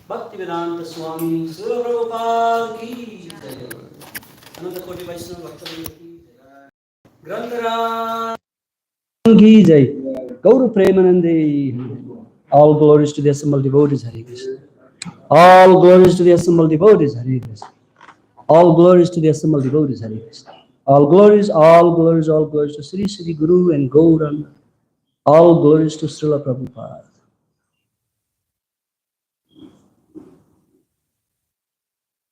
Bhaktivedanta Swami Srila Prabhupada ki jai. Ananta Koti Vaishnava Bhaktivinoda ki jai. Grandhara ki jai. Gauru Premanande. All glories to the assembled devotees, Hare Krishna. All glories to the assembled devotees, Hare Krishna. All glories to the assembled devotees, Hare Krishna. All glories, all glories, all glories to Sri Sri Guru and Gauranga. All glories to Srila Prabhupada.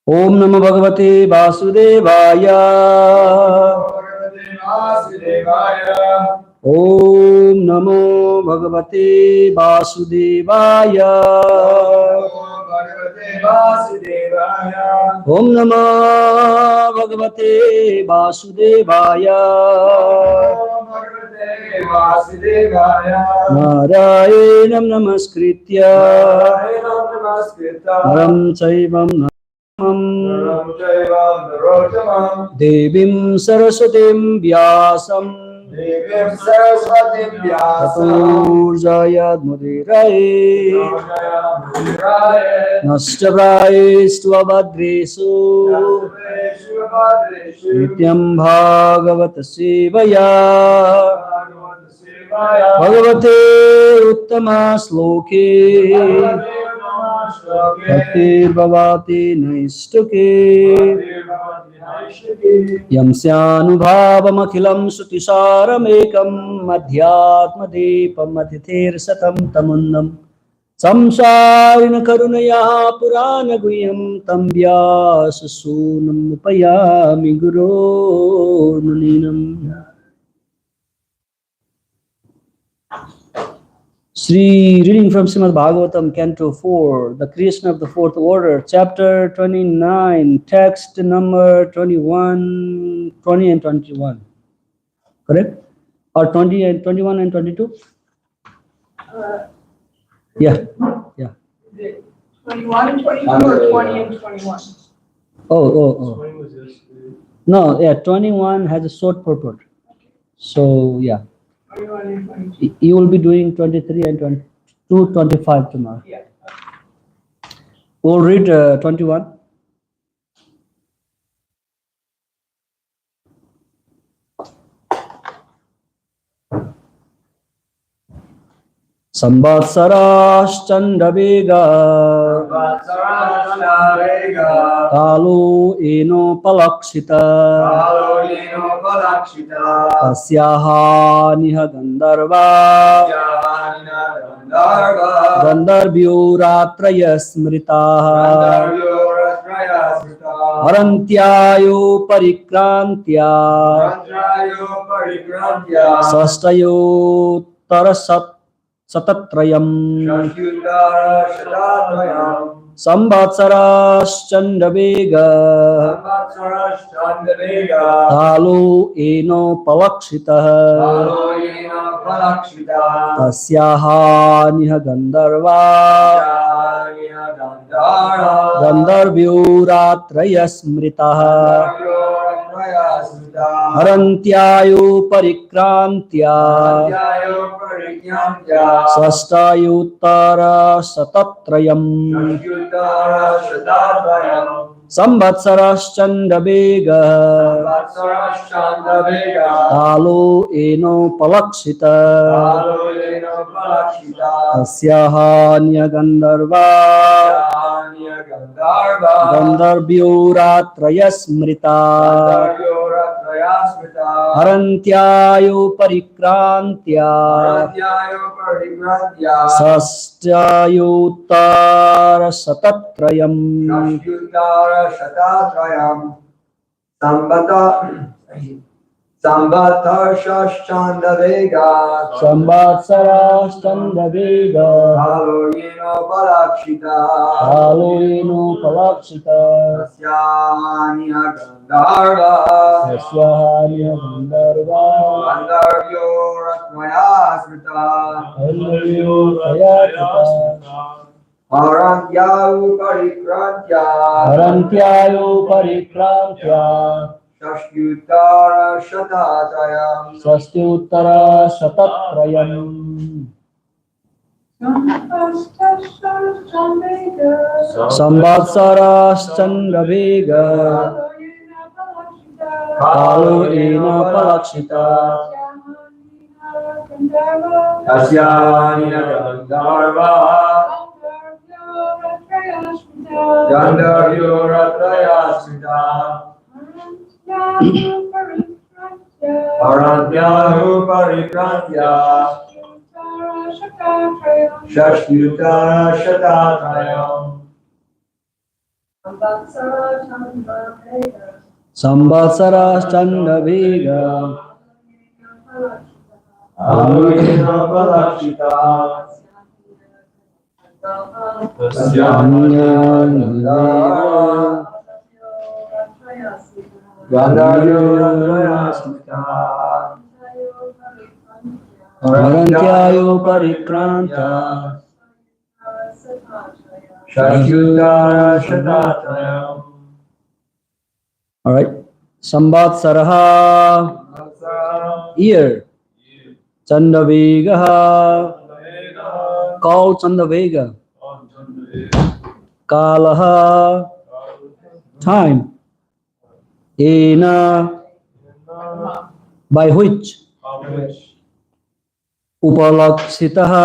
Om Namo Bhagavate Vasudevaya. Om Namo Bhagavate Vasudevaya. Om Namo Bhagavate Vasudevaya. Narayanam Namaskritya Naram Chaivam Devim Saraswatim Vyasam Tato Jayadmudiraye Nashtaprayestu Abhadresu Nityam Bhagavata Sevaya Bhagavate Uttama Sloke Bhaktir Bhavati Naistake Yam Syanubhavam Akhilam Sutisaramekam Madhyatma Deepam Atithir Satam Tamundam Samsarina Karunaya Purana Guyam Tam Vyasa Sunam Upayami Guru Muninam. Sri, reading from Srimad Bhagavatam, Canto 4, the creation of the fourth order, chapter 29, text number 21, 20 and 21. Correct? Or 20 and 21 and 22? Yeah. 21 and 22 or 20 and 21? Oh. No, yeah, 21 has a short purport. So, yeah. 21 and 22. You will be doing 23 and 22, 25 tomorrow. Yeah. We'll read 21. Samvatsarashchandavega Kalu eno palakshita Tasyaha niha gandharva Gandharvyo ratraya smritaha Harantyayo parikrantya Sastayo tarasat Satatrayam Samvatsarashchandavega Kalu eno palakshitaha Tasyaha niha gandharva Gandharvyo ratraya smritaha Harantyayo parikrantya Sastayuttara satatrayam Samvatsarashchandavega Kalu eno palakshita Tasyaha niya gandharva Gandharvyo ratraya smrita Harantyayo parikrantya Sastyayuttara satatrayam Samvatsarashchandavega Haloyeno palakshita Tasyaniya Gandharva Gandharvyo Ratmaya Smrita Harantyayo parikrantya Sastyuttara Satatrayam Samvatsarashchandavega Kalu ena palakshita Tasyaniya Gandharva Gandharvyo Ratraya Smrita Harantyayo parikrantya Sastyuttara Shatatrayam Samvatsarashchandavega Haloyena palakshita Harantyayo parikranta Satyuttara Shatatrayam All right. Samvatsaraha, year. Chandavegaha, called Chandavega. Kalaha, time. Ena, by which. Upalaksitaha,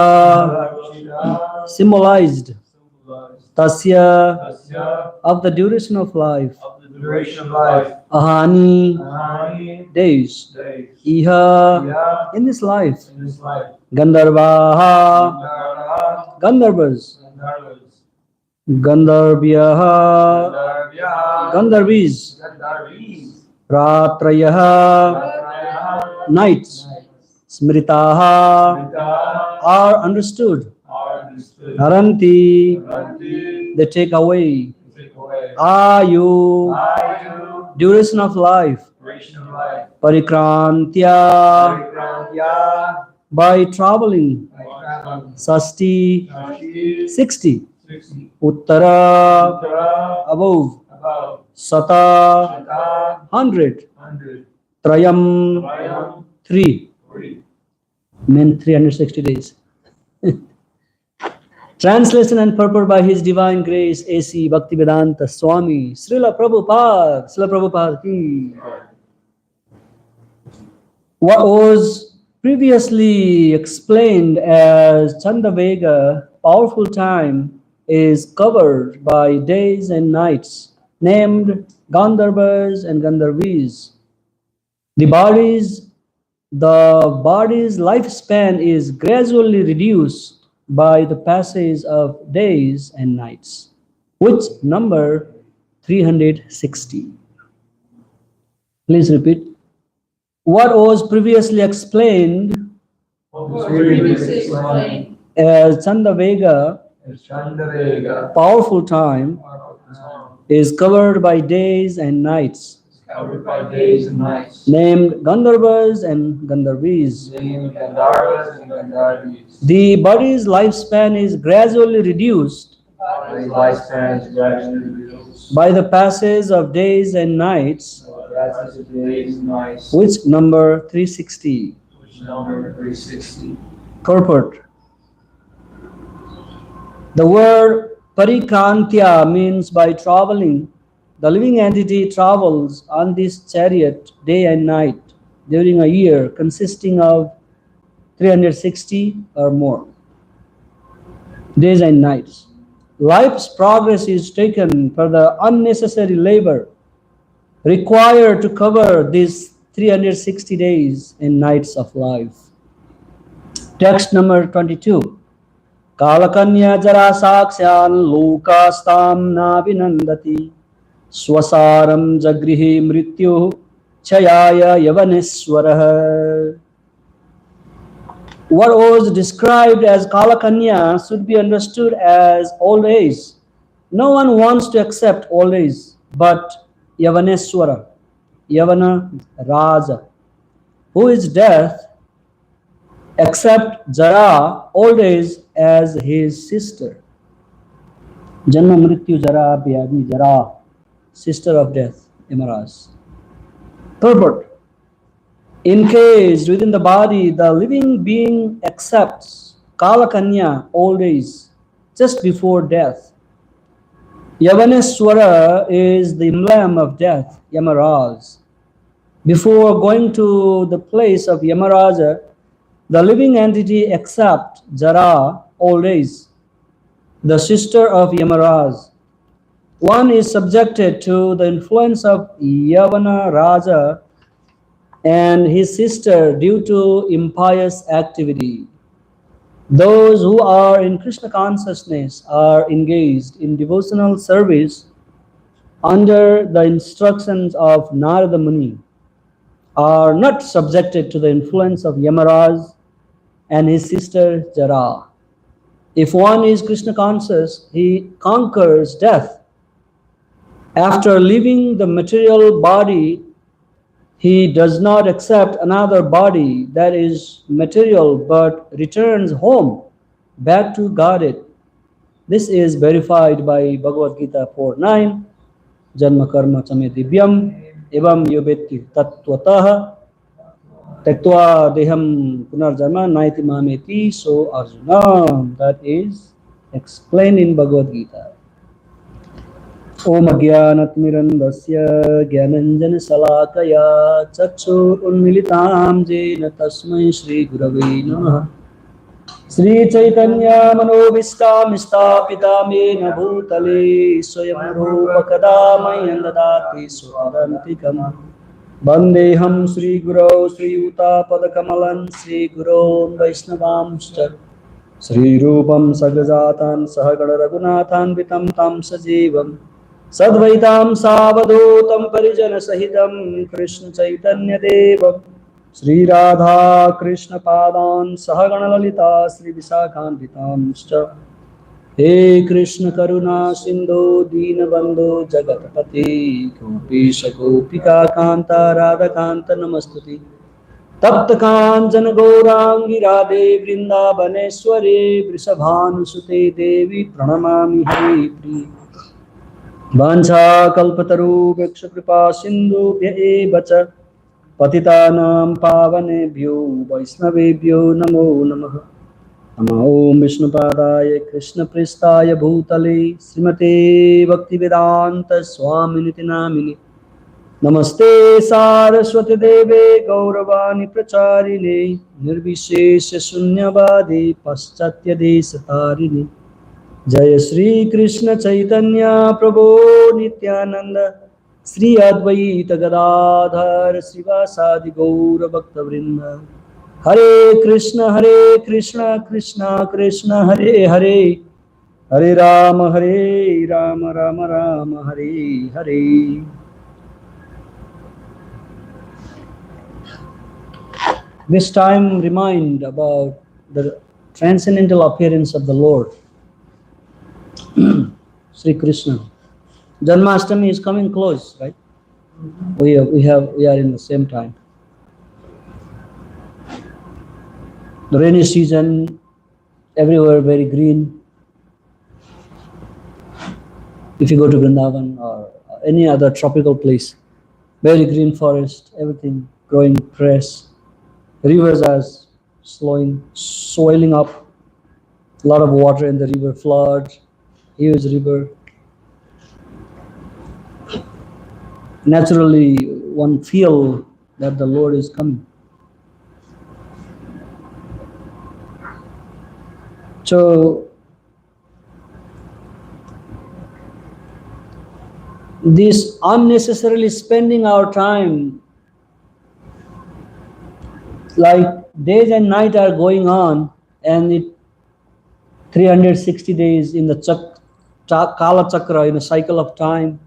symbolized. Tasya, of the duration of life. Ahani, days. Iha, in this life. Gandharvaha, Gandharvas. Gandharvyaha, Gandharvis. Ratrayaha, nights. Smritaha, are understood. Haranti, they take away. Ayu, duration of life. Parikrantya, by traveling. Sasti, 60. Uttara, above. Sata, 100. Trayam, 3. Meant 360 days. Translation and purport by His Divine Grace A.C. Bhaktivedanta Swami Srila Prabhupada. Srila Prabhupada ki. What was previously explained as Chandavega, powerful time, is covered by days and nights, named Gandharvas and Gandharvis. The body's lifespan is gradually reduced by the passage of days and nights, which number 360. Please repeat. What was previously explained as Chandavega, powerful time, is covered by days and nights, named Gandharvas and Gandharvis. The body's lifespan is gradually reduced by the passage of days and nights, which number 360. Purport. The word Parikrantya means by traveling. The living entity travels on this chariot day and night during a year consisting of 360 or more days and nights. Life's progress is taken for the unnecessary labor required to cover these 360 days and nights of life. Text number 22. Kalakanya jara saksyan lokastam na vinandati swasaram jagrihi mrityu chayaya yavaneswaraha. What was described as Kalakanya should be understood as old age. No one wants to accept old age, but Yavaneswara, Yavana Raja, who is death, accept Jara, old age, as his sister. Janma Mrityu Jara Vyadi Jara, sister of death, Yamaras. Purport. Encased within the body, the living being accepts Kalakanya, old age, just before death. Yavaneswara is the emblem of death, Yamaraj. Before going to the place of Yamaraja, the living entity accepts Jara, old age, the sister of Yamaraj. One is subjected to the influence of Yavana Raja and his sister due to impious activity. Those who are in Krishna consciousness are engaged in devotional service under the instructions of Narada Muni, are not subjected to the influence of Yamaraj and his sister Jara. If one is Krishna conscious, he conquers death. After leaving the material body, he does not accept another body that is material but returns home, back to Godhead. This is verified by Bhagavad Gita 4.9, Janma Karma Chame Divyam, evam yovetti tattvataha Taktva deham punarjanma naiti mameti. So Arjuna, that is explained in Bhagavad Gita. Om Agyanatmirandasya Gyananjana Salakaya Chakshur Unmilitam Jena Tasmai Shri Gurave Namaha. Shri Chaitanya Manobishtam Stapita Mena Bhutale Swayam Rupa Kadamai Andadati Swarantikam Vandeham Sri Guru Sri Yuta Padakamalan Sri Guru Vaishnavamscha Sri Rupam Sagajatan Sahagada Raghunathan Vitam Tam Sajivam Sadvaitam Savadutam Parijana Sahitam Krishna Chaitanya Devam Sri Radha Krishna Padan Sahagana Lalita Sri Visakhanvitamscha He Krishna Karuna Sindhu Deenabandhu Jagatpati Gopisha Gopika Kanta Radha Kanta Namastuti Tapta Kanchana Gaurangi Radhe Vrindavaneshwari Vrishabhanusute Devi Pranamami Hari Pri Vancha Kalpataru Veksha Kripa Sindhu Bhye Bacha Patitanam Pavanebhyo Vaisnavebhyo Namo Namaha Namo Om Vishnupadaya Krishna Prestaya Bhutale Srimate Bhaktivedanta Swaminiti Namini Namaste Saraswati Deve Gauravani Pracharine Nirvishesha Sunyavadi Paschatya Desatarini Jaya Sri Krishna Chaitanya Prabhu Nityananda Sri Advaita Gadadhar Srivasadi Gaura Bhakta Vrinda Hare Krishna Krishna Krishna Hare Hare Hare Rama Rama Rama Hare Hare. This time remind about the transcendental appearance of the Lord, Sri Krishna. Janmashtami is coming close, right? We are in the same time. The rainy season, everywhere very green. If you go to Vrindavan or any other tropical place, very green forest, everything growing fresh. Rivers are swelling up. A lot of water in the river, flood, huge river. Naturally, one feel that the Lord is coming. So, this unnecessarily spending our time, like days and night are going on, and it 360 days in the Kala Chakra, in a cycle of time,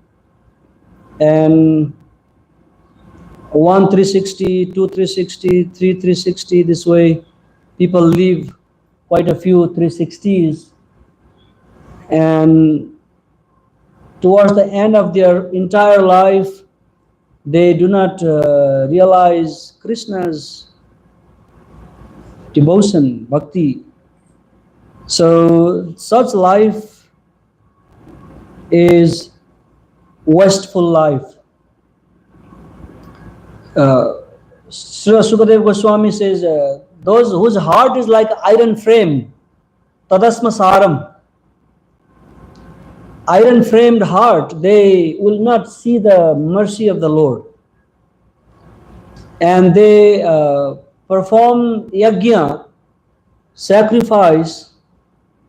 and 1 360, 2 360, 3 360, this way people live quite a few 360s, and towards the end of their entire life they do not realize Krishna's devotion, bhakti. So such life is wasteful life. Sukadeva Goswami says, those whose heart is like iron frame, tadasma saram, iron framed heart, they will not see the mercy of the Lord. And they perform yajna, sacrifice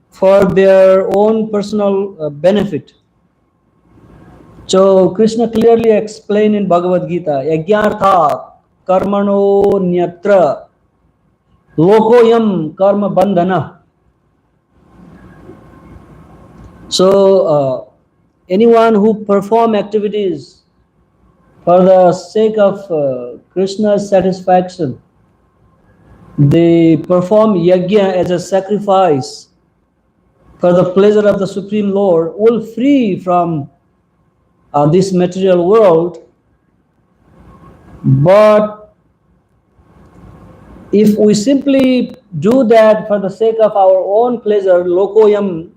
for their own personal benefit. So Krishna clearly explained in Bhagavad Gita, yajnartha karmano nyatra lokoyam karma bandhana. So anyone who perform activities for the sake of Krishna's satisfaction, they perform yajna as a sacrifice for the pleasure of the Supreme Lord, will free from this material world. But if we simply do that for the sake of our own pleasure, lokoyam,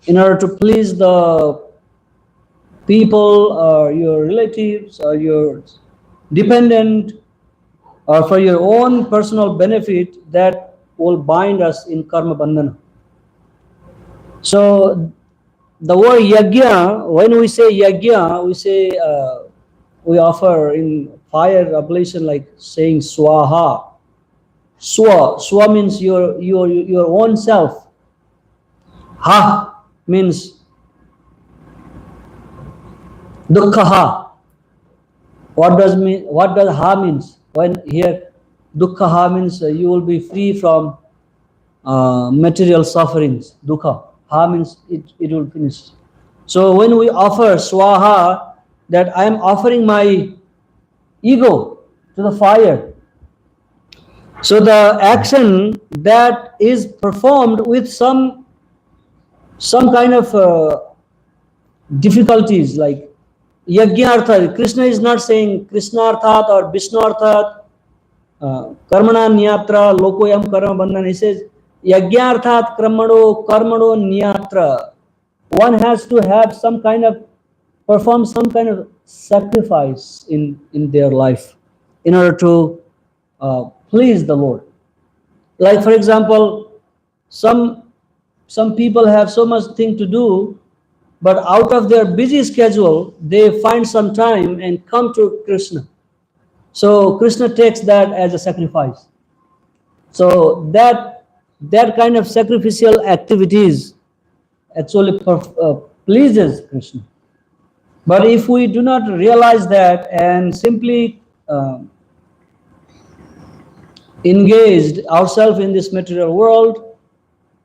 in order to please the people or your relatives or your dependent or for your own personal benefit, that will bind us in karma bandhana. So the word yajna, when we say yajna, we say we offer in fire oblation like saying swaha. Swa means your own self. Ha means dukkha. What does ha means? When here dukkha means you will be free from material sufferings. Dukkha. Ha means it will finish. So when we offer swaha, that I am offering my ego to the fire. So the action that is performed with some kind of difficulties, like yajna. Krishna is not saying krishnarthat or vishnarthat karmana nyatra lokoyam karma bandhan. He says yajnarthat karmano nyatra. One has to have some kind of perform some kind of sacrifice in their life in order to please the Lord. Like for example, some people have so much thing to do, but out of their busy schedule, they find some time and come to Krishna. So Krishna takes that as a sacrifice. So that kind of sacrificial activities actually pleases Krishna. But if we do not realize that and simply engaged ourselves in this material world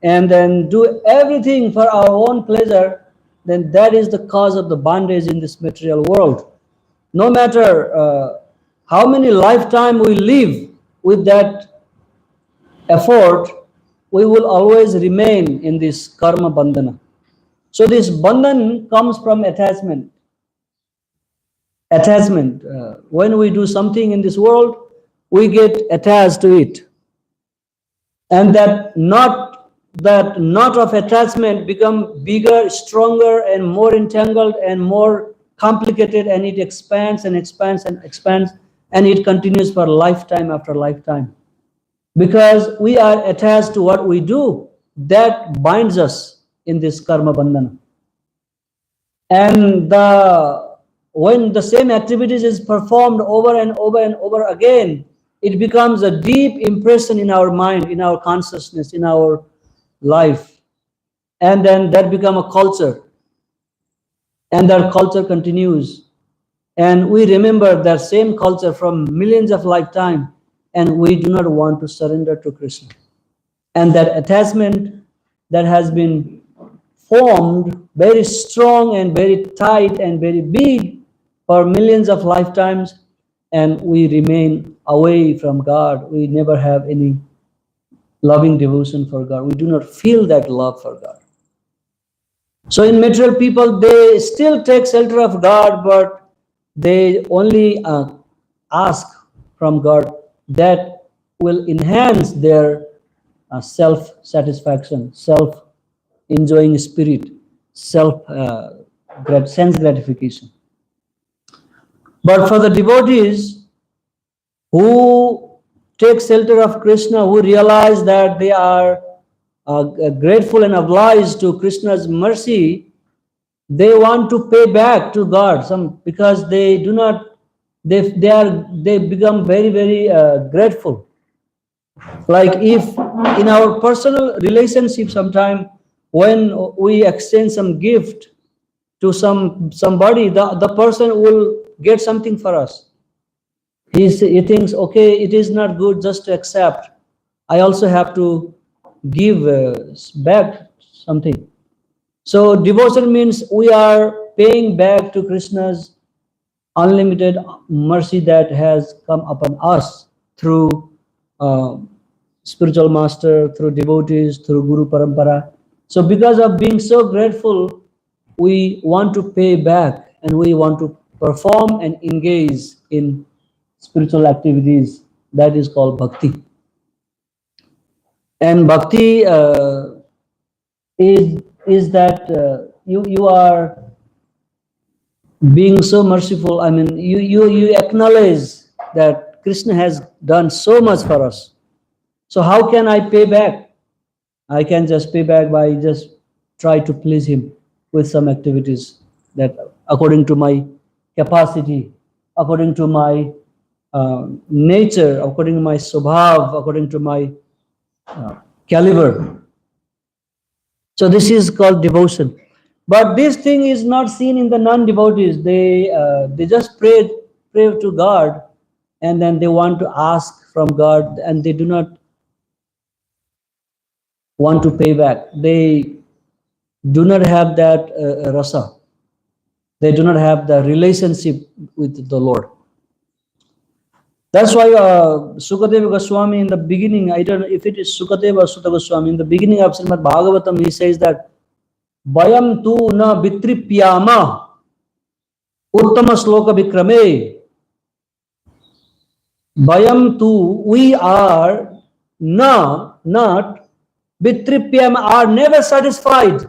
and then do everything for our own pleasure, then that is the cause of the bondage in this material world. No matter how many lifetime we live with that effort, we will always remain in this karma bandhana. So this bandhan comes from attachment. When we do something in this world, we get attached to it, and that knot of attachment become bigger, stronger, and more entangled and more complicated, and it expands and expands and expands, and it continues for lifetime after lifetime, because we are attached to what we do. That binds us in this karma bandhana. And when the same activities is performed over and over and over again, it becomes a deep impression in our mind, in our consciousness, in our life. And then that become a culture. And that culture continues. And we remember that same culture from millions of lifetime, and we do not want to surrender to Krishna. And that attachment that has been formed very strong and very tight and very big for millions of lifetimes, and we remain away from God. We never have any loving devotion for God. We do not feel that love for God. So in material people, they still take shelter of God, but they only ask from God that will enhance their self-satisfaction, self-enjoying spirit, sense gratification. But for the devotees who take shelter of Krishna, who realize that they are grateful and obliged to Krishna's mercy, they want to pay back to God because they do not. They become very, very grateful. Like if in our personal relationship, sometime when we exchange some gift to somebody, the person will get something for us. He thinks, okay, it is not good just to accept. I also have to give back something. So devotion means we are paying back to Krishna's unlimited mercy that has come upon us through spiritual master, through devotees, through Guru Parampara. So because of being so grateful, we want to pay back and we want to perform and engage in spiritual activities. That is called bhakti. And bhakti is that you are being so merciful, I mean, you acknowledge that Krishna has done so much for us. So how can I pay back? I can just pay back by just try to please him with some activities that according to my capacity, according to my nature, according to my swabhav, according to my caliber. So this is called devotion. But this thing is not seen in the non-devotees. They just pray to God, and then they want to ask from God, and they do not want to pay back. They do not have that rasa. They do not have the relationship with the Lord. That's why Sukadeva Goswami in the beginning, I don't know if it is Sukadeva or Sutta Goswami, in the beginning of Srimad Bhagavatam, he says that Vayam tu na vitripyama uttama sloka vikrame. Vayam tu, we are not vitripyama, are never satisfied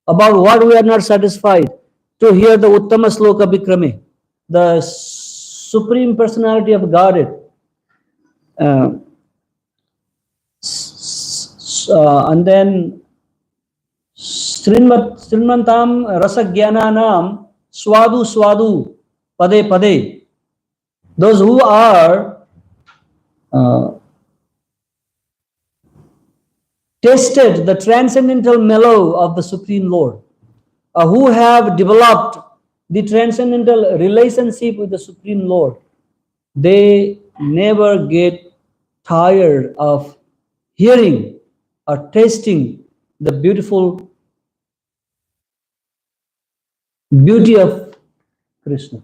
about what we are not satisfied to hear the uttama sloka vikrame, the Supreme Personality of Godhead. And then Srimantam Rasagyananam Swadu Swadu Pade Pade. Those who are tasted the transcendental mellow of the Supreme Lord, who have developed the transcendental relationship with the Supreme Lord, they never get tired of hearing or tasting the beautiful beauty of Krishna.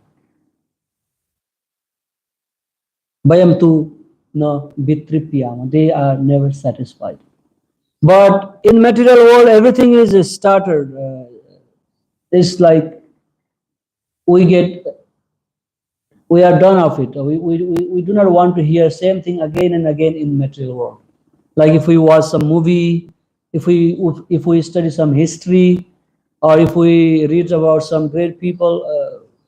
Vayam tu na vitripyama. They are never satisfied. But in material world, everything is started. It's like we are done of it. We do not want to hear same thing again and again in material world. Like if we watch some movie, if we study some history, or if we read about some great people,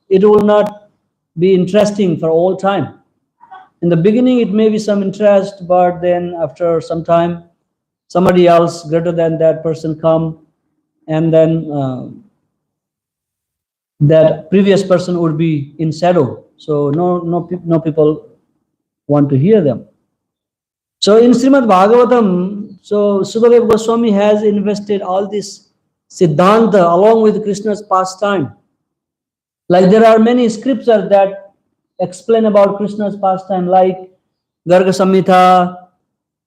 it will not be interesting for all time. In the beginning, it may be some interest, but then after some time, somebody else greater than that person come, and then that previous person would be in shadow. So no people want to hear them. So in Srimad Bhagavatam, so Sukadeva Goswami has invested all this Siddhanta along with Krishna's pastime. Like there are many scriptures that explain about Krishna's pastime, like Garga Samhita,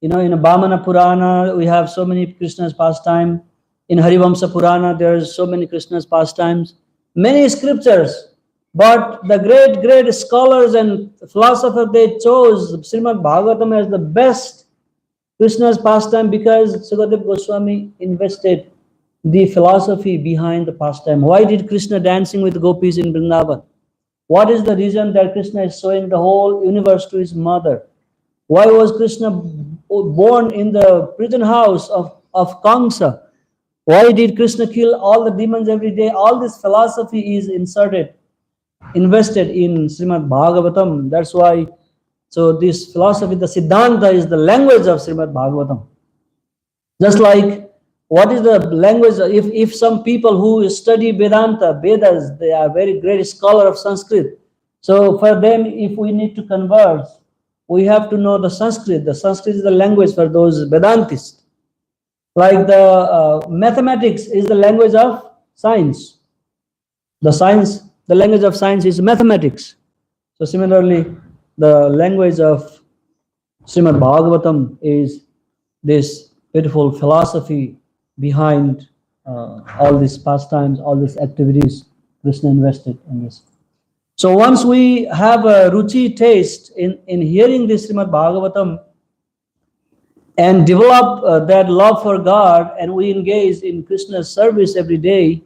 in Bhamana Purana, we have so many Krishna's pastime. In Harivamsa Purana, there's so many Krishna's pastimes. Many scriptures. But the great scholars and philosophers, they chose Srimad Bhagavatam as the best Krishna's pastime because Sukadeva Goswami invested the philosophy behind the pastime. Why did Krishna dancing with gopis in Vrindavan? What is the reason that Krishna is showing the whole universe to his mother? Why was Krishna born in the prison house of Kamsa? Why did Krishna kill all the demons every day? All this philosophy is invested in Srimad Bhagavatam. That's why, so this philosophy, the Siddhanta is the language of Srimad Bhagavatam. Just like, what is the language? If some people who study Vedanta, Vedas, they are very great scholar of Sanskrit. So for them, if we need to converse, we have to know the Sanskrit. The Sanskrit is the language for those Vedantists. Like the mathematics is the language of science. The language of science is mathematics. So similarly, the language of Srimad Bhagavatam is this beautiful philosophy behind all these pastimes, all these activities Krishna invested in this. So once we have a ruchi taste in hearing this Srimad Bhagavatam and develop that love for God, and we engage in Krishna's service every day,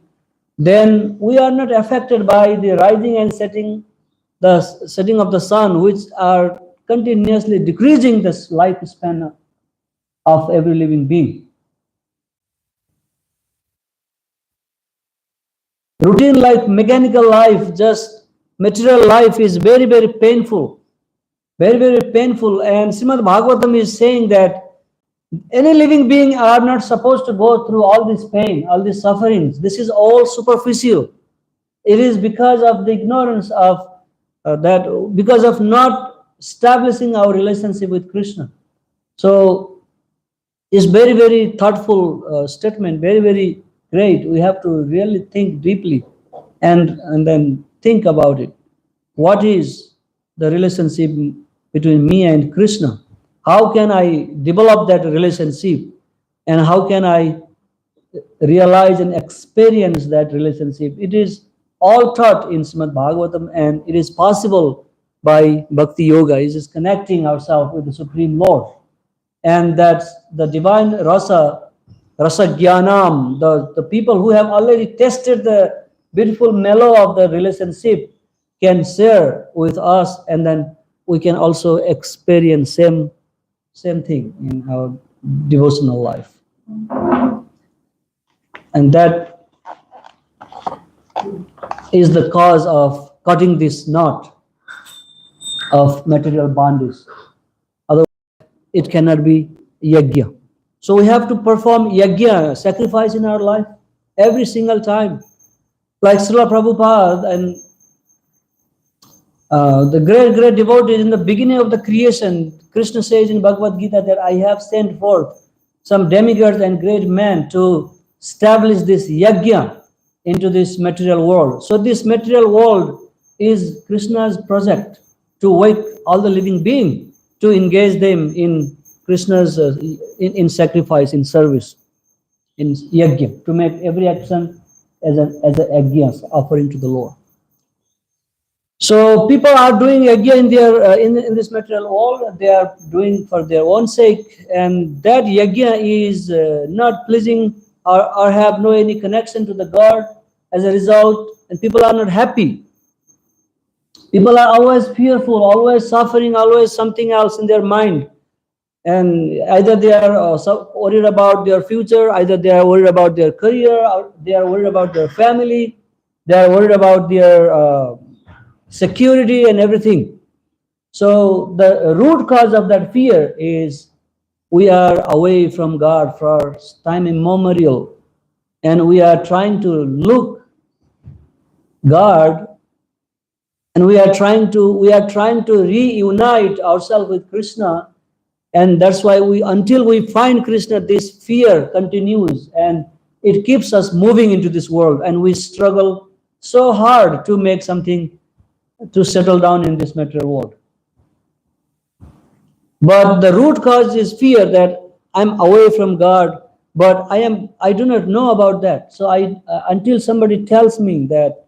then we are not affected by the rising and setting of the sun, which are continuously decreasing the lifespan of every living being. Routine life, mechanical life, just material life is very, very painful. Very, very painful. And Srimad Bhagavatam is saying that any living being are not supposed to go through all this pain, all these sufferings. This is all superficial. It is because of the ignorance of that, because of not establishing our relationship with Krishna. So it's very, very thoughtful statement, very, very great. We have to really think deeply and then think about it. What is the relationship between me and Krishna? How can I develop that relationship? And how can I realize and experience that relationship? It is all taught in Srimad Bhagavatam, and it is possible by Bhakti Yoga. It is connecting ourselves with the Supreme Lord. And that's the divine rasa jnanam, the people who have already tested the beautiful mellow of the relationship can share with us, and then we can also experience same thing in our devotional life. And that is the cause of cutting this knot of material bondage. Otherwise, it cannot be yajna. So we have to perform yajna, sacrifice in our life every single time. Like Srila Prabhupada and the great devotees in the beginning of the creation, Krishna says in Bhagavad Gita that I have sent forth some demigods and great men to establish this yajna into this material world. So this material world is Krishna's project to wake all the living beings, to engage them in Krishna's in sacrifice, in service, in yajna, to make every action as a yajna, offering to the Lord. So people are doing yajna in their in this material world. They are doing for their own sake, and that yajna is not pleasing or have no any connection to the God. As a result, and people are not happy. People are always fearful, always suffering, always something else in their mind. And either they are worried about their future, either they are worried about their career, or they are worried about their family, they are worried about their security and everything. So the root cause of that fear is we are away from God for time immemorial, and we are trying to look God, and we are trying to reunite ourselves with Krishna, and that's why until we find Krishna, this fear continues and it keeps us moving into this world, and we struggle so hard to make something, to settle down in this material world. But the root cause is fear that I'm away from God, but I do not know about that. So until somebody tells me that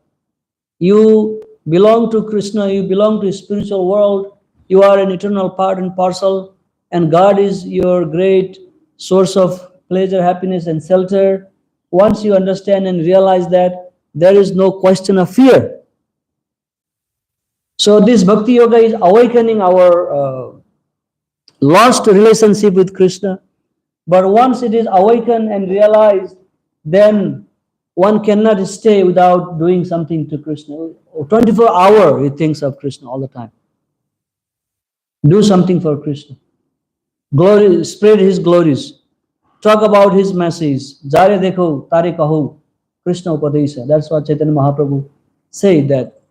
you belong to Krishna, you belong to a spiritual world, you are an eternal part and parcel, and God is your great source of pleasure, happiness, and shelter. Once you understand and realize that, there is no question of fear. So this Bhakti Yoga is awakening our lost relationship with Krishna. But once it is awakened and realized, then one cannot stay without doing something to Krishna. 24 hours he thinks of Krishna all the time. Do something for Krishna. Glory, spread his glories. Talk about his message. Jare dekho, tare kaho, Krishna Upadesha. That's what Chaitanya Mahaprabhu said, that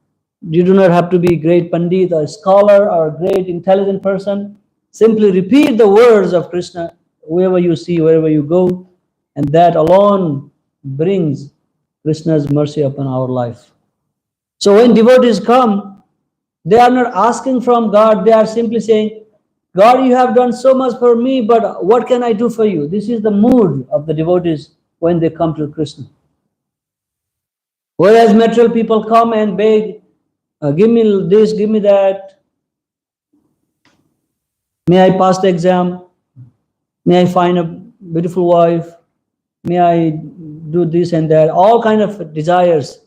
you do not have to be great pandit or scholar or great intelligent person. Simply repeat the words of Krishna wherever you see, wherever you go, and that alone brings Krishna's mercy upon our life. So when devotees come, they are not asking from God, they are simply saying, God, you have done so much for me, but what can I do for you? This is the mood of the devotees when they come to Krishna. Whereas material people come and beg, give me this, give me that. May I pass the exam? May I find a beautiful wife? May I do this and that? All kind of desires,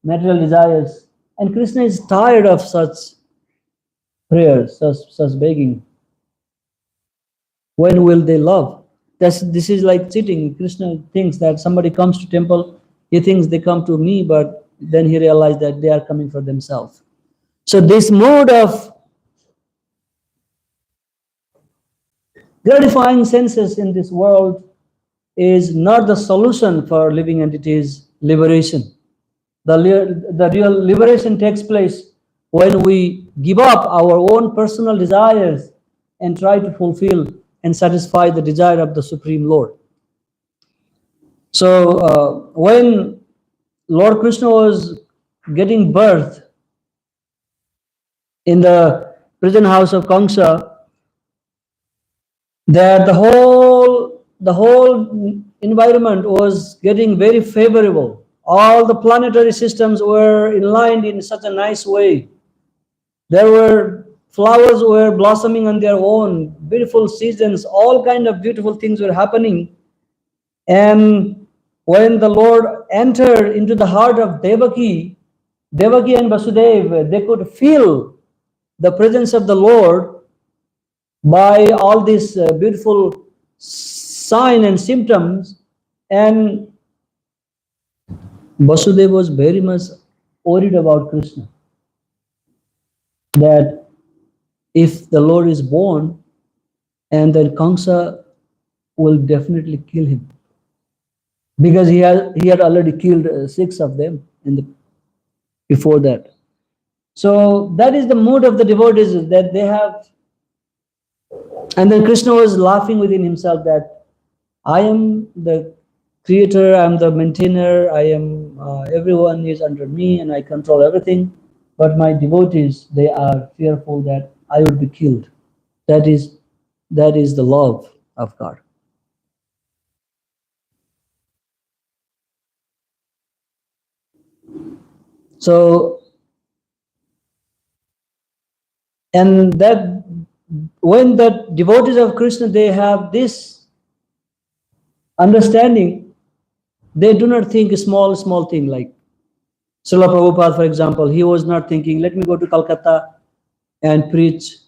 material desires. And Krishna is tired of such prayers, such begging. When will they love? This is like cheating. Krishna thinks that somebody comes to temple He thinks they come to me, but then he realized that they are coming for themselves. So this mode of gratifying senses in this world is not the solution for living entities' liberation. The real liberation takes place when we give up our own personal desires and try to fulfill and satisfy the desire of the Supreme Lord. So when Lord Krishna was getting birth in the prison house of Kamsa, that the whole environment was getting very favorable. All the planetary systems were aligned in such a nice way. There were flowers were blossoming on their own, beautiful seasons, all kind of beautiful things were happening. And when the Lord entered into the heart of Devaki and Vasudeva, they could feel the presence of the Lord by all these beautiful signs and symptoms. And Vasudeva was very much worried about Krishna, that if the Lord is born, and then Kamsa will definitely kill him, because he had already killed 6 of them before that. So that is the mood of the devotees, that they have. And then Krishna was laughing within himself that I am the creator, I am the maintainer, I am everyone is under me and I control everything. But my devotees, they are fearful that I will be killed. That is the love of God. So, and that when the devotees of Krishna, they have this understanding, they do not think a small thing like Srila Prabhupada, for example. He was not thinking, let me go to Calcutta and preach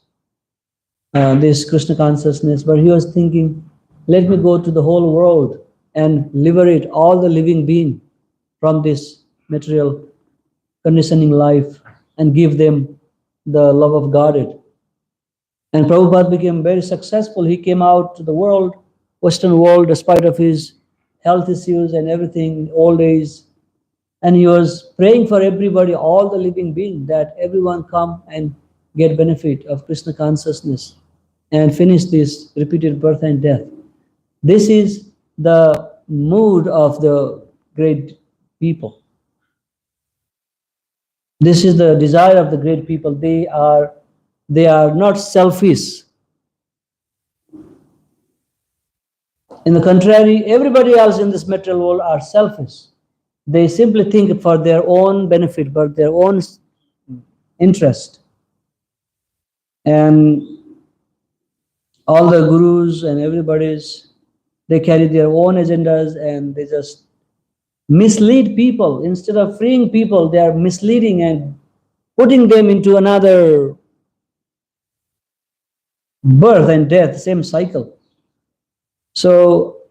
this Krishna consciousness, but he was thinking, let me go to the whole world and liberate all the living beings from this material conditioning life and give them the love of Godhead. And Prabhupada became very successful. He came out to the world, Western world, despite of his health issues and everything, old age. And he was praying for everybody, all the living beings, that everyone come and get benefit of Krishna consciousness and finish this repeated birth and death. This is the mood of the great people. This is the desire of the great people. They are not selfish. In the contrary, everybody else in this material world are selfish. They simply think for their own benefit, but their own interest. And all the gurus and everybody's, they carry their own agendas and they just mislead people. Instead of freeing people, they are misleading and putting them into another birth and death, same cycle. So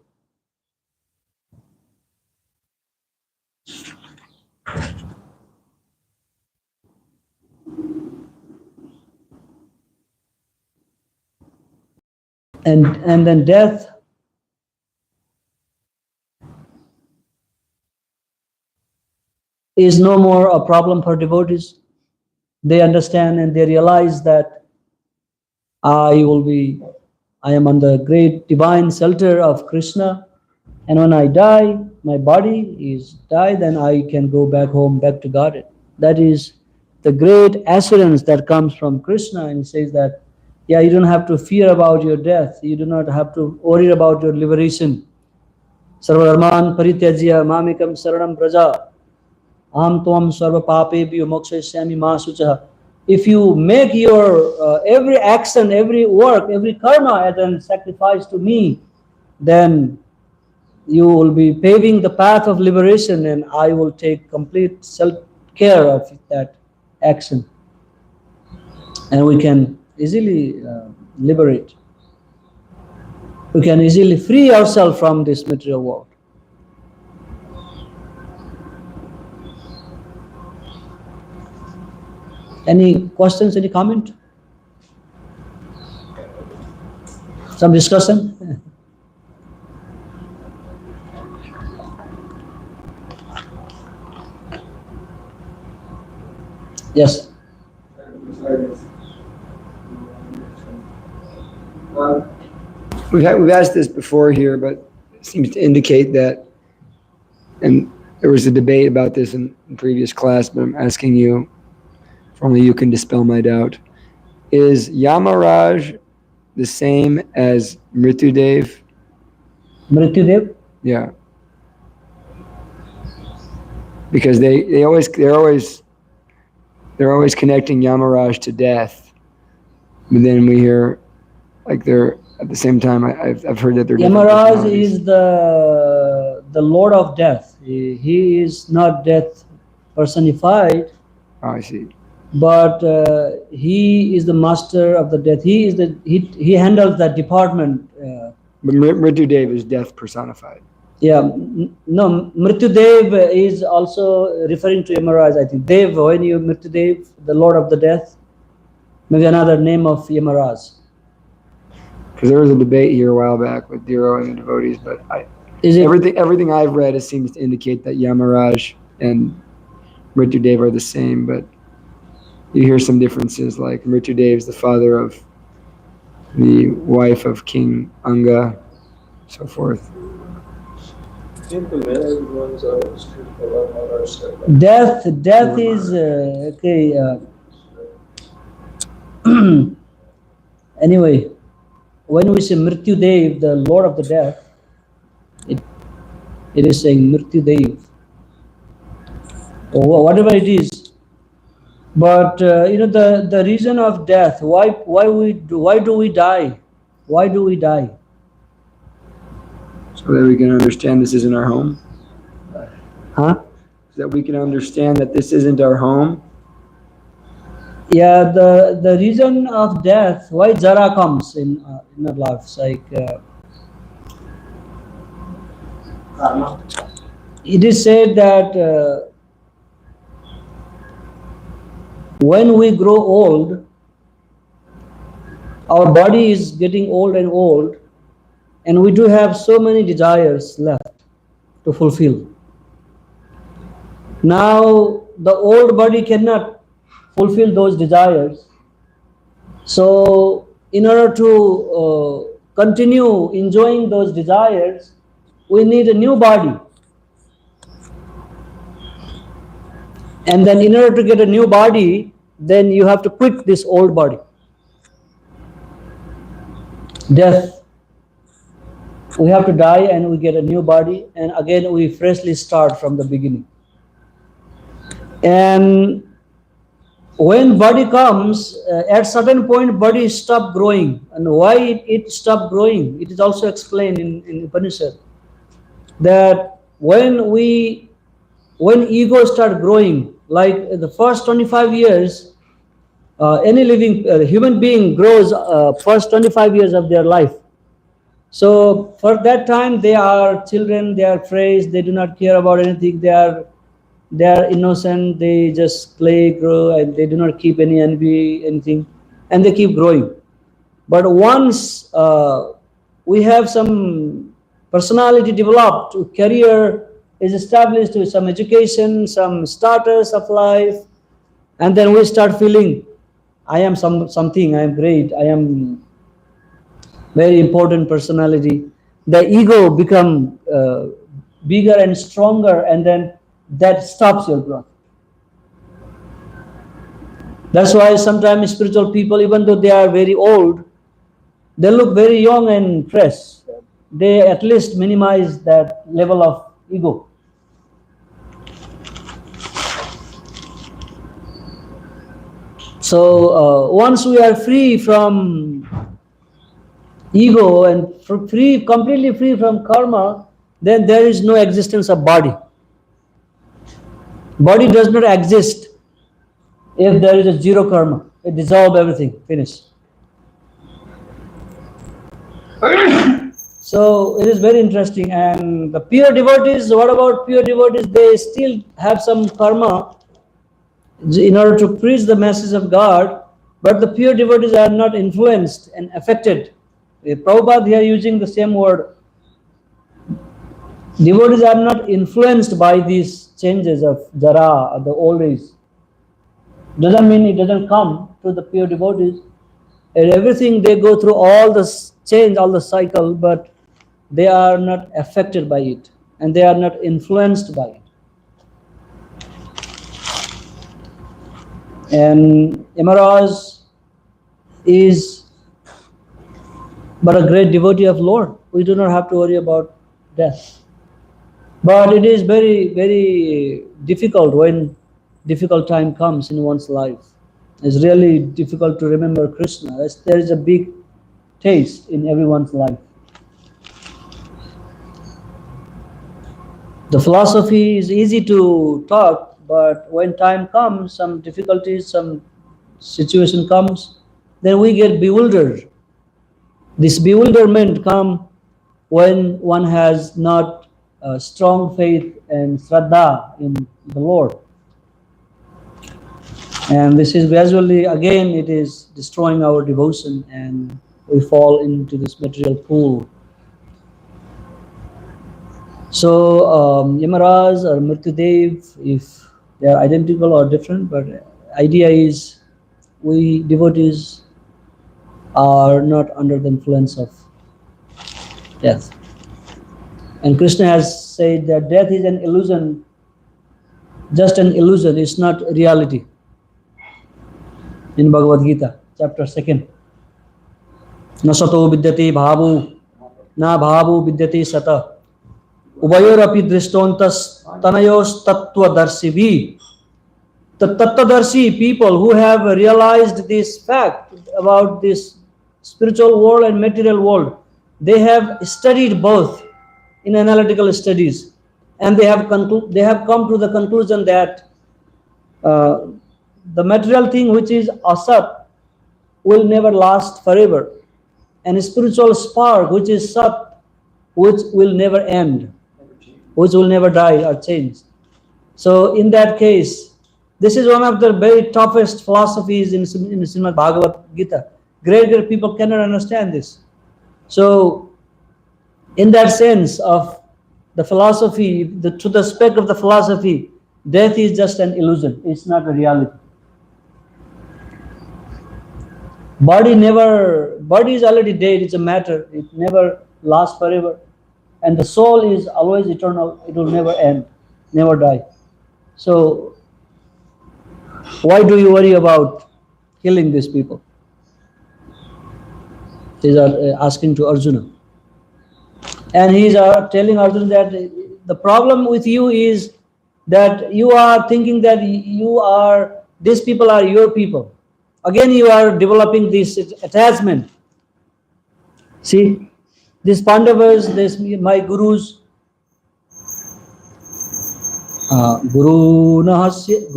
and then death is no more a problem for devotees. They understand and they realize that I am on the great divine shelter of Krishna, and when I die, my body is died, then I can go back home, back to Godhead. That is the great assurance that comes from Krishna, and he says that, yeah, you don't have to fear about your death, you do not have to worry about your liberation. Sarvadharman parityajya mamekam saranam braja aham tvam sarva papebhyo mokshayasami ma sucha. If you make your every action, every work, every karma as a sacrifice to me, then you will be paving the path of liberation, and I will take complete self-care of that action. And we can easily liberate. We can easily free ourselves from this material world. Any questions, any comment? Some discussion? Yes. We've asked this before here, but it seems to indicate that, and there was a debate about this in previous class, but I'm asking you, if only you can dispel my doubt. Is Yamaraj the same as Mrityudev? Mrityudev? Yeah. Because they're always connecting Yamaraj to death, but then we hear like they're at the same time. I've heard that they're Yamaraj is the Lord of Death. He is not death personified. Oh, I see. But he is the master of the death. He handles that department. But Mrityudev is death personified. Yeah, no, Mrityudev is also referring to Yamaraj, I think. Dev, when you Mrityudev, the Lord of the Death, maybe another name of Yamaraj. Because there was a debate here a while back with Dhiro and the devotees, but everything I've read, it seems to indicate that Yamaraj and Mrityudev are the same, but you hear some differences, like Mrityudev is the father of the wife of King Anga, so forth. Death is okay. Anyway, when we say Mrityudev, the Lord of the Death, it is saying Mrityudev, or whatever it is. But the reason of death. Why do we die? Why do we die? So that we can understand this isn't our home. Huh? So that we can understand that this isn't our home. Yeah, the reason of death, why Jara comes in our lives, like it is said that when we grow old, our body is getting old and old, and we do have so many desires left to fulfill. Now, the old body cannot fulfill those desires. So, in order to continue enjoying those desires, we need a new body. And then in order to get a new body, then you have to quit this old body. Death. We have to die and we get a new body, and again we freshly start from the beginning. And when body comes, at certain point body stop growing. And why it stopped growing? It is also explained in Upanishad that when ego start growing, like the first 25 years, any living human being grows first 25 years of their life. So for that time they are children, they are fresh, they do not care about anything, they are innocent, they just play, grow, and they do not keep any envy, anything, and they keep growing. But once we have some personality developed, career is established with some education, some status of life, and then we start feeling, I am something, I am great, I am very important personality. The ego become bigger and stronger, and then that stops your growth. That's why sometimes spiritual people, even though they are very old, they look very young and fresh. They at least minimize that level of ego. So once we are free from ego and completely free from karma, then there is no existence of body. Body does not exist if there is a zero karma. It dissolves everything, finish. So it is very interesting. And the pure devotees, what about pure devotees? They still have some karma, in order to preach the message of God, but the pure devotees are not influenced and affected. Prabhupada here using the same word. Devotees are not influenced by these changes of jara, the old age. Doesn't mean it doesn't come to the pure devotees. And everything they go through all this change, all the cycle, but they are not affected by it and they are not influenced by it. And Yamaraj is but a great devotee of Lord. We do not have to worry about death. But it is very, very difficult when difficult time comes in one's life. It's really difficult to remember Krishna. There is a big taste in everyone's life. The philosophy is easy to talk, but when time comes, some difficulties, some situation comes, then we get bewildered. This bewilderment comes when one has not strong faith and shraddha in the Lord. And this is gradually, again, it is destroying our devotion and we fall into this material pool. So Yamaraj or Mrityadev, if they are identical or different, but idea is we devotees are not under the influence of death. And Krishna has said that death is an illusion, just an illusion, it's not reality. In Bhagavad Gita, chapter 2. Na sato vidyate bhavu, na bhavu vidyate sata. Ubayor api drishtontas tanayos tattvadarshibhi. The tattvadarshi people who have realized this fact about this spiritual world and material world, they have studied both in analytical studies, and they have come to the conclusion that the material thing which is asat will never last forever, and a spiritual spark which is sat, which will never end, which will never die or change. So in that case, this is one of the very toughest philosophies in Srimad Bhagavatam Gita. Great people cannot understand this. So in that sense of the philosophy, to the aspect of the philosophy, death is just an illusion. It's not a reality. Body is already dead. It's a matter. It never lasts forever. And the soul is always eternal. It will never end, never die. So why do you worry about killing these people? These are asking to Arjuna. And he is telling Arjuna that the problem with you is that you are thinking that these people are your people. Again, you are developing this attachment. See, these Pandavas, my gurus, Guru Nahasya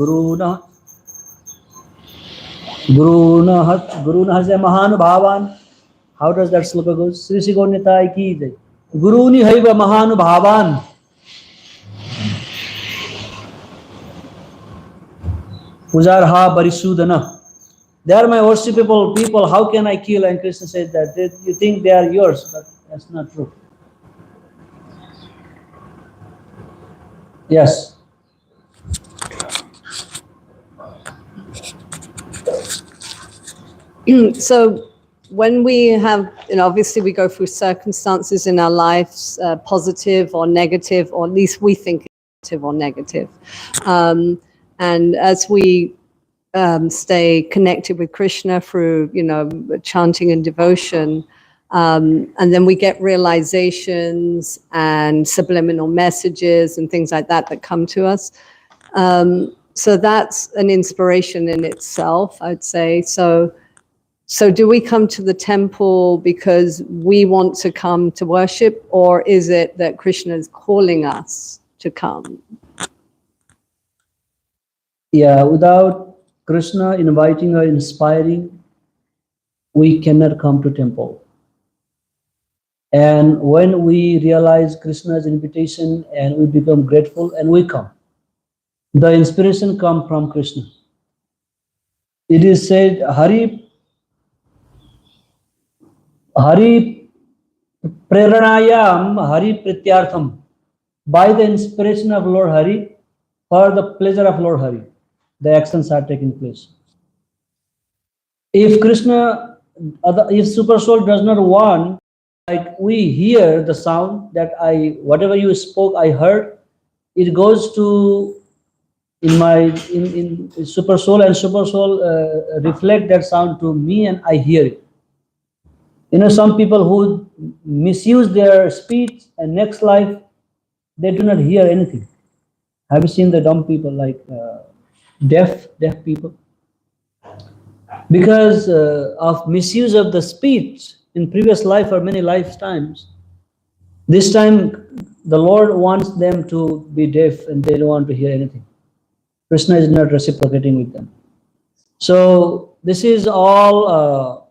Mahan Bhavan. How does that sloka go? Sri Sigonnitai ki jai. Guruni haiva Mahan Bhavan. Pujarha Barisudana. They are my worshipable people. How can I kill? And Krishna said that you think they are yours, but that's not true. Yes. So when we have, obviously we go through circumstances in our lives, positive or negative, or at least we think positive or negative. And as we stay connected with Krishna through, chanting and devotion, and then we get realizations and subliminal messages and things like that come to us. So that's an inspiration in itself, I'd say. So do we come to the temple because we want to come to worship, or is it that Krishna is calling us to come? Yeah, without Krishna inviting or inspiring, we cannot come to temple. And when we realize Krishna's invitation and we become grateful and we come, the inspiration comes from Krishna. It is said, Hari Preranayam Hari Prityartham. By the inspiration of Lord Hari, for the pleasure of Lord Hari, the actions are taking place. If Krishna, if Super Soul does not want, like we hear the sound that whatever you spoke, I heard, it goes to in Super Soul, and Super Soul reflect that sound to me, and I hear it. You know, some people who misuse their speech, and next life they do not hear anything. Have you seen the dumb people, like deaf people? Because of misuse of the speech in previous life or many lifetimes, this time the Lord wants them to be deaf and they don't want to hear anything. Krishna is not reciprocating with them. So this is all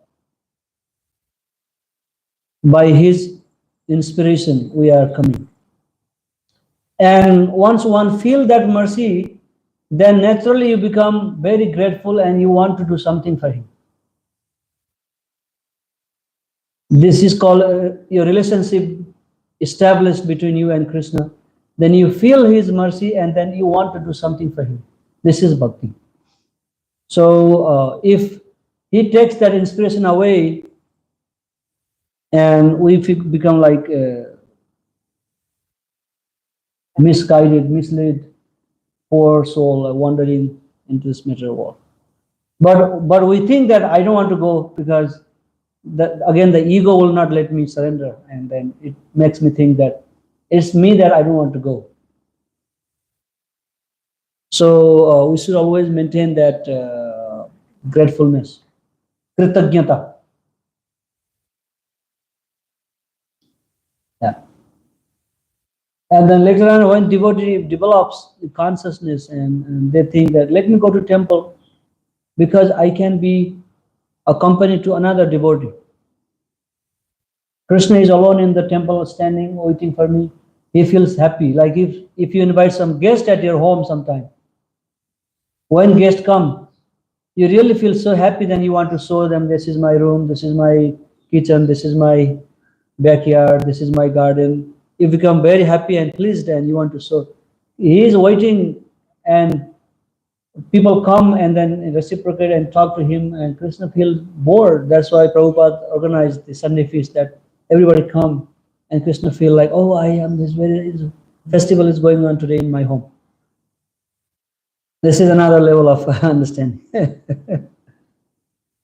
by his inspiration we are coming. And once one feels that mercy, then naturally you become very grateful and you want to do something for him. This is called your relationship established between you and Krishna. Then you feel his mercy and then you want to do something for him. This is bhakti. So if he takes that inspiration away and we become like misguided, misled, poor soul wandering into this material world. But we think that I don't want to go because again the ego will not let me surrender, and then it makes me think that it's me that I don't want to go. So we should always maintain that gratefulness, kritagnyata. Yeah. And then later on, when devotee develops the consciousness and they think that let me go to temple because I can be accompanied to another devotee. Krishna is alone in the temple standing waiting for me. He feels happy. Like if you invite some guest at your home sometime, when guests come, you really feel so happy, then you want to show them this is my room, this is my kitchen, this is my backyard, this is my garden. You become very happy and pleased and you want to show. He is waiting and people come and then reciprocate and talk to him, and Krishna feels bored. That's why Prabhupada organized the Sunday feast, that everybody come and Krishna feel like, oh, I am this very festival is going on today in my home. This is another level of understanding.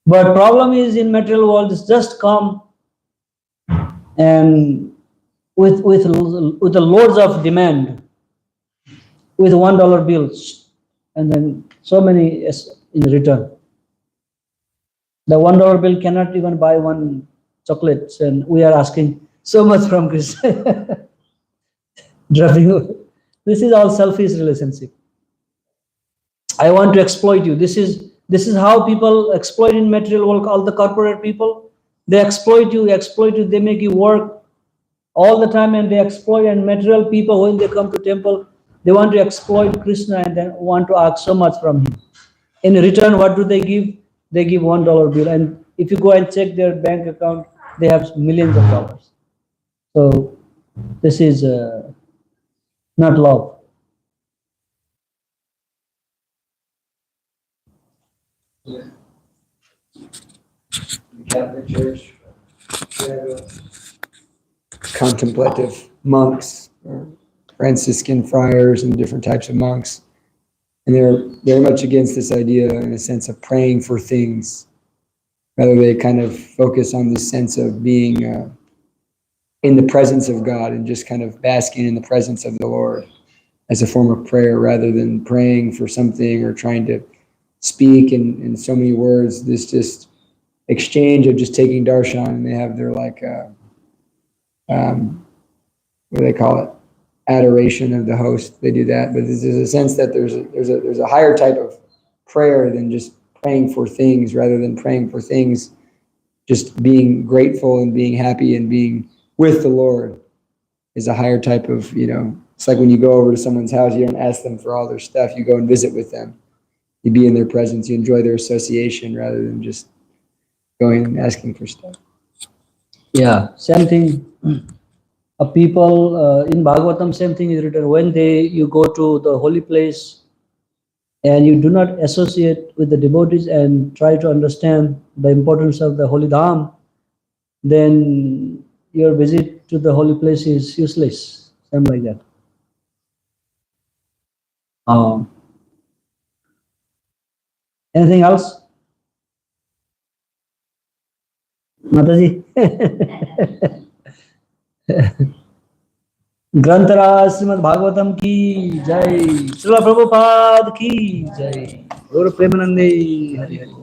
But problem is in material world, it's just come and with the loads of demand, with $1 bills, and then so many in return. The $1 bill cannot even buy one chocolate, and we are asking so much from Krishna. Dropping. This is all selfish relationship. I want to exploit you. This is how people exploit in material world. All the corporate people, they exploit you. They make you work all the time, and they exploit. And material people, when they come to temple, they want to exploit Krishna and then want to ask so much from him. In return, what do they give? They give $1 bill, and if you go and check their bank account, they have millions of dollars. So this is not love. Yeah. The Catholic Church, contemplative monks or Franciscan friars and different types of monks. And they're very much against this idea in a sense of praying for things. Rather, they kind of focus on this sense of being in the presence of God and just kind of basking in the presence of the Lord as a form of prayer, rather than praying for something or trying to speak in so many words. This just exchange of just taking darshan, and they have their like what do they call it, adoration of the host. They do that, but there's a sense that there's a higher type of prayer than just praying for things. Rather than praying for things, just being grateful and being happy and being with the Lord is a higher type of, it's like when you go over to someone's house, you don't ask them for all their stuff, you go and visit with them. You be in their presence, you enjoy their association rather than just going and asking for stuff. Yeah, same thing. People in Bhagavatam, same thing is written. When you go to the holy place and you do not associate with the devotees and try to understand the importance of the holy dham, then your visit to the holy place is useless. Same like that. Anything else? Mataji? ग्रंथराज Shrimad Bhagavatam की जय, श्रील प्रभुपाद की जय, गौर प्रेमानंदे हरि हरि।